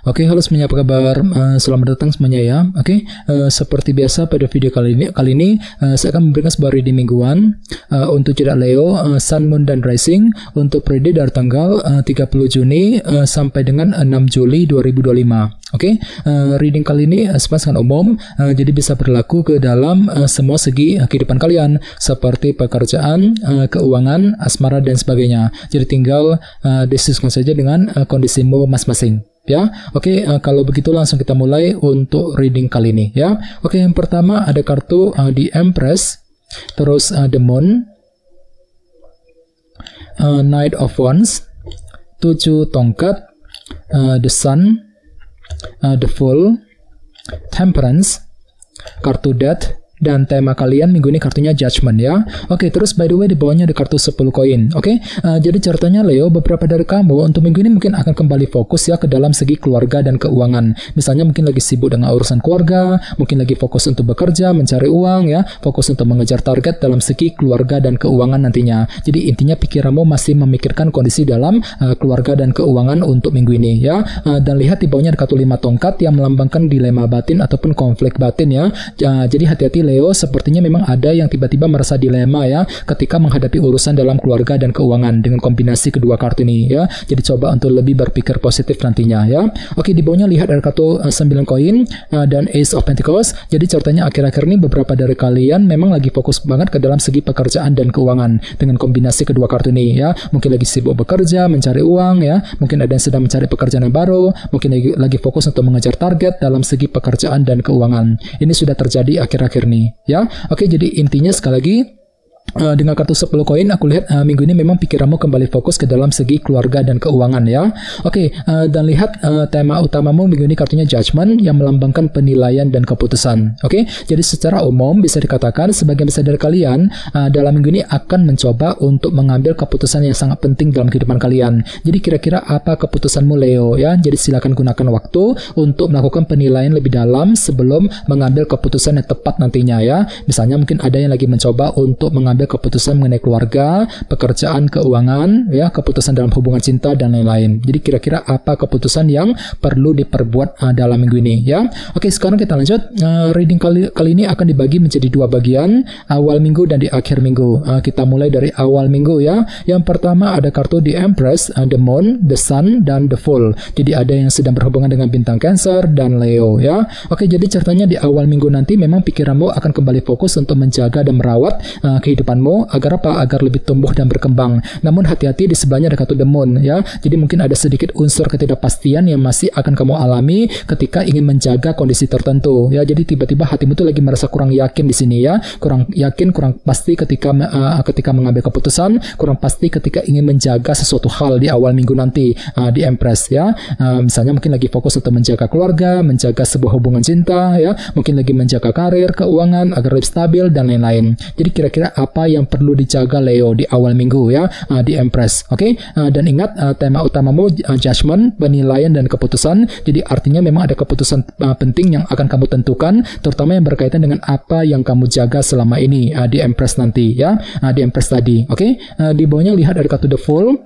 Oke, halo semuanya, apa kabar? Selamat datang semuanya ya. Oke, seperti biasa pada video kali ini saya akan memberikan sebuah reading mingguan untuk zodiak Leo, Sun, Moon, dan Rising untuk periode dari tanggal 30 Juni sampai dengan 6 Juli 2025. Oke, reading kali ini sangat umum, jadi bisa berlaku ke dalam semua segi kehidupan kalian, seperti pekerjaan, keuangan, asmara, dan sebagainya. Jadi tinggal disesuaikan saja dengan kondisimu masing-masing. Ya, oke, kalau begitu langsung kita mulai untuk reading kali ini ya. Oke, yang pertama ada kartu The Empress, terus The Moon, Knight of Wands, 7 tongkat, The Sun, The Fool, Temperance, kartu Death, dan tema kalian minggu ini kartunya Judgment ya. Oke, terus by the way di bawahnya ada kartu 10 koin. Oke, jadi ceritanya Leo, beberapa dari kamu untuk minggu ini mungkin akan kembali fokus ya ke dalam segi keluarga dan keuangan. Misalnya mungkin lagi sibuk dengan urusan keluarga, mungkin lagi fokus untuk bekerja, mencari uang ya, fokus untuk mengejar target dalam segi keluarga dan keuangan nantinya. Jadi intinya pikiranmu masih memikirkan kondisi dalam keluarga dan keuangan untuk minggu ini ya. Dan lihat di bawahnya ada kartu 5 tongkat yang melambangkan dilema batin ataupun konflik batin ya. Jadi hati-hati Leo, sepertinya memang ada yang tiba-tiba merasa dilema ya ketika menghadapi urusan dalam keluarga dan keuangan dengan kombinasi kedua kartu ini ya. Jadi coba untuk lebih berpikir positif nantinya ya. Oke, di bawahnya lihat ada kartu 9 koin dan Ace of Pentacles. Jadi ceritanya akhir-akhir ini beberapa dari kalian memang lagi fokus banget ke dalam segi pekerjaan dan keuangan dengan kombinasi kedua kartu ini ya. Mungkin lagi sibuk bekerja, mencari uang ya. Mungkin ada yang sedang mencari pekerjaan yang baru, mungkin lagi fokus untuk mengejar target dalam segi pekerjaan dan keuangan. Ini sudah terjadi akhir-akhir ini ya. Oke, jadi intinya sekali lagi dengan kartu 10 koin aku lihat minggu ini memang pikiranmu kembali fokus ke dalam segi keluarga dan keuangan ya. Oke, dan lihat tema utamamu minggu ini kartunya Judgment yang melambangkan penilaian dan keputusan. Oke, jadi secara umum bisa dikatakan sebagian besar dari kalian dalam minggu ini akan mencoba untuk mengambil keputusan yang sangat penting dalam kehidupan kalian. Jadi kira-kira apa keputusanmu Leo ya. Jadi silakan gunakan waktu untuk melakukan penilaian lebih dalam sebelum mengambil keputusan yang tepat nantinya ya. Misalnya mungkin ada yang lagi mencoba untuk mengambil keputusan mengenai keluarga, pekerjaan, keuangan, ya, keputusan dalam hubungan cinta dan lain-lain. Jadi kira-kira apa keputusan yang perlu diperbuat dalam minggu ini, ya? Oke, sekarang kita lanjut. Reading kali ini akan dibagi menjadi 2 bagian, awal minggu dan di akhir minggu. Kita mulai dari awal minggu ya. Yang pertama ada kartu The Empress, The Moon, The Sun, dan The Fool. Jadi ada yang sedang berhubungan dengan bintang Cancer dan Leo, ya. Oke, jadi ceritanya di awal minggu nanti memang pikiranmu akan kembali fokus untuk menjaga dan merawat kehidupanmu agar apa? Agar lebih tumbuh dan berkembang. Namun hati-hati di sebelahnya ada kartu The Moon ya. Jadi mungkin ada sedikit unsur ketidakpastian yang masih akan kamu alami ketika ingin menjaga kondisi tertentu ya. Jadi tiba-tiba hatimu tuh lagi merasa kurang yakin di sini ya. Kurang yakin, kurang pasti ketika mengambil keputusan, kurang pasti ketika ingin menjaga sesuatu hal di awal minggu nanti di Empress ya. Misalnya mungkin lagi fokus untuk menjaga keluarga, menjaga sebuah hubungan cinta ya. Mungkin lagi menjaga karir, keuangan agar lebih stabil dan lain-lain. Jadi kira-kira apa yang perlu dijaga Leo di awal minggu ya di Empress. Oke, dan ingat tema utamamu Judgment, penilaian dan keputusan. Jadi artinya memang ada keputusan penting yang akan kamu tentukan, terutama yang berkaitan dengan apa yang kamu jaga selama ini di Empress nanti ya, di Empress tadi. Oke, di bawahnya lihat ada kartu The Fool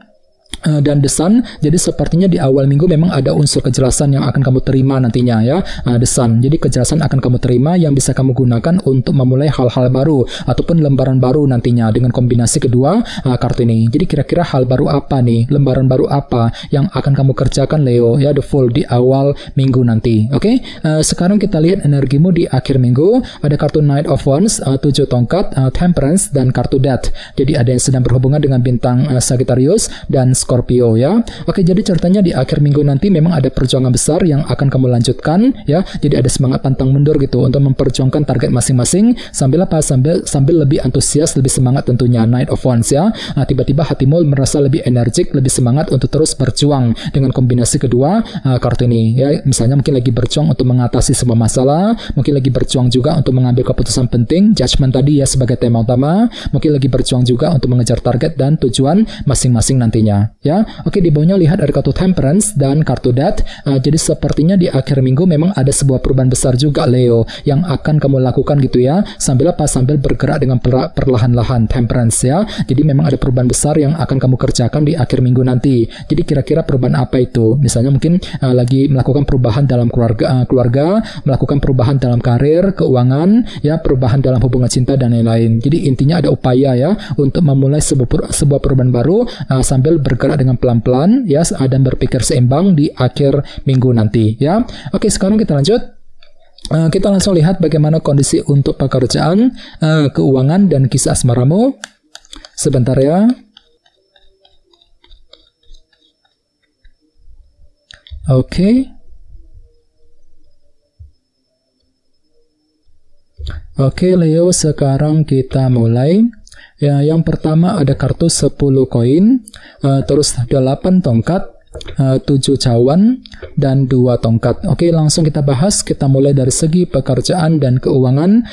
dan The Sun. Jadi sepertinya di awal minggu memang ada unsur kejelasan yang akan kamu terima nantinya ya, The Sun. Jadi kejelasan akan kamu terima yang bisa kamu gunakan untuk memulai hal-hal baru ataupun lembaran baru nantinya dengan kombinasi kedua kartu ini. Jadi kira-kira hal baru apa nih, lembaran baru apa yang akan kamu kerjakan Leo ya, The Fool di awal minggu nanti. Oke, sekarang kita lihat energimu di akhir minggu. Ada kartu Knight of Wands, 7 tongkat, Temperance, dan kartu Death. Jadi ada yang sedang berhubungan dengan bintang Sagittarius dan Scorpio ya. Oke, jadi ceritanya di akhir minggu nanti memang ada perjuangan besar yang akan kamu lanjutkan ya. Jadi ada semangat pantang mundur gitu untuk memperjuangkan target masing-masing sambil apa? Sambil lebih antusias, lebih semangat tentunya Knight of Wands ya. Tiba-tiba hatimu merasa lebih energik, lebih semangat untuk terus berjuang dengan kombinasi kedua kartu ini ya. Misalnya mungkin lagi berjuang untuk mengatasi sebuah masalah, mungkin lagi berjuang juga untuk mengambil keputusan penting, Judgment tadi ya sebagai tema utama, mungkin lagi berjuang juga untuk mengejar target dan tujuan masing-masing nantinya. ya. Oke, di bawahnya lihat ada kartu Temperance dan kartu Death. Jadi sepertinya di akhir minggu memang ada sebuah perubahan besar juga Leo yang akan kamu lakukan gitu ya, sambil bergerak dengan perlahan-lahan. Temperance ya. Jadi memang ada perubahan besar yang akan kamu kerjakan di akhir minggu nanti. Jadi kira-kira perubahan apa itu? Misalnya mungkin lagi melakukan perubahan dalam keluarga, melakukan perubahan dalam karir, keuangan, ya, perubahan dalam hubungan cinta dan lain-lain. Jadi intinya ada upaya ya untuk memulai sebuah perubahan baru sambil bergerak dengan pelan-pelan ya, dan berpikir seimbang di akhir minggu nanti ya. Oke, sekarang kita lanjut. Kita langsung lihat bagaimana kondisi untuk pekerjaan, keuangan, dan kisah asmaramu. Sebentar ya. Oke. Oke Leo, sekarang kita mulai. Ya, yang pertama ada kartu 10 koin, terus 8 tongkat, 7 cawan, dan 2 tongkat. Oke, langsung kita bahas. Kita mulai dari segi pekerjaan dan keuangan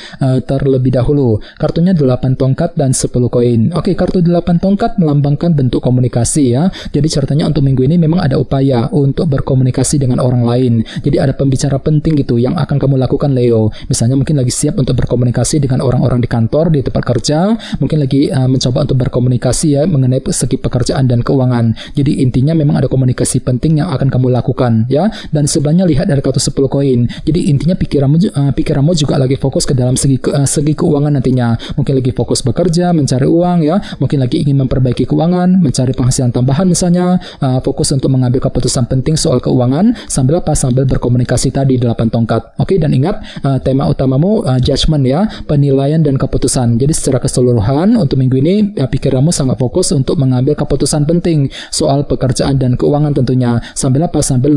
terlebih dahulu. Kartunya 8 tongkat dan 10 koin. Oke, kartu 8 tongkat melambangkan bentuk komunikasi ya. Jadi ceritanya untuk minggu ini memang ada upaya untuk berkomunikasi dengan orang lain. Jadi ada pembicara penting gitu yang akan kamu lakukan Leo. Misalnya mungkin lagi siap untuk berkomunikasi dengan orang-orang di kantor, di tempat kerja. Mungkin lagi mencoba untuk berkomunikasi ya mengenai segi pekerjaan dan keuangan. Jadi intinya memang ada komunikasi penting yang akan kamu lakukan ya. Dan sebelahnya lihat dari kartu 10 koin. Jadi intinya pikiranmu juga lagi fokus ke dalam segi keuangan nantinya. Mungkin lagi fokus bekerja, mencari uang ya. Mungkin lagi ingin memperbaiki keuangan, mencari penghasilan tambahan misalnya. Fokus untuk mengambil keputusan penting soal keuangan sambil berkomunikasi tadi 8 tongkat. Oke, dan ingat tema utamamu judgment ya, penilaian dan keputusan. Jadi secara keseluruhan untuk minggu ini pikiranmu sangat fokus untuk mengambil keputusan penting soal pekerjaan dan keuangan tentunya, sambil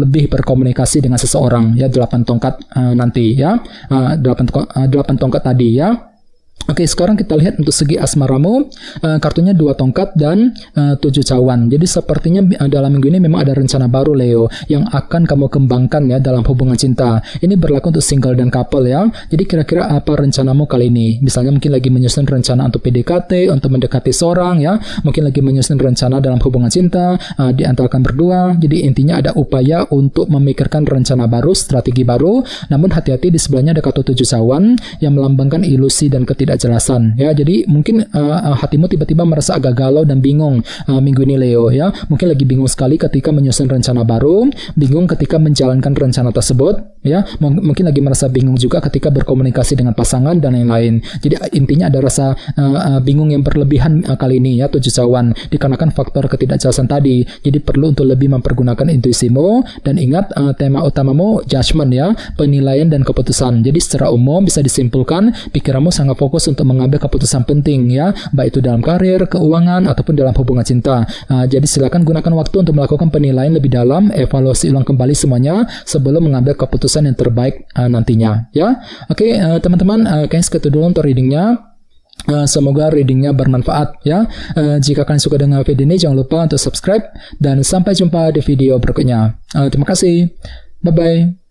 lebih berkomunikasi dengan seseorang ya, 8 tongkat nanti ya, 8 tongkat tadi ya. Oke, sekarang kita lihat untuk segi asmaramu. Kartunya 2 tongkat dan 7 cawan. Jadi sepertinya dalam minggu ini memang ada rencana baru Leo yang akan kamu kembangkan ya dalam hubungan cinta. Ini berlaku untuk single dan couple ya. Jadi kira-kira apa rencanamu kali ini? Misalnya mungkin lagi menyusun rencana untuk PDKT, untuk mendekati seorang ya. Mungkin lagi menyusun rencana dalam hubungan cinta di antara kalian berdua. Jadi intinya ada upaya untuk memikirkan rencana baru, strategi baru. Namun hati-hati, di sebelahnya ada kartu 7 cawan yang melambangkan ilusi dan ketidakjelasan ya. Jadi mungkin hatimu tiba-tiba merasa agak galau dan bingung minggu ini Leo ya. Mungkin lagi bingung sekali ketika menyusun rencana baru, bingung ketika menjalankan rencana tersebut ya. Mungkin lagi merasa bingung juga ketika berkomunikasi dengan pasangan dan lain-lain. Jadi intinya ada rasa bingung yang berlebihan kali ini ya, 7 cawan, dikarenakan faktor ketidakjelasan tadi. Jadi perlu untuk lebih mempergunakan intuisimu, dan ingat tema utamamu judgment ya, penilaian dan keputusan. Jadi secara umum bisa disimpulkan pikiranmu sangat fokus untuk mengambil keputusan penting ya, baik itu dalam karir, keuangan, ataupun dalam hubungan cinta. Jadi silakan gunakan waktu untuk melakukan penilaian lebih dalam, evaluasi ulang kembali semuanya sebelum mengambil keputusan yang terbaik nantinya ya. Oke, teman-teman, kayaknya segitu dulu untuk readingnya. Semoga readingnya bermanfaat ya. Jika kalian suka dengan video ini, jangan lupa untuk subscribe, dan sampai jumpa di video berikutnya. Terima kasih, bye bye.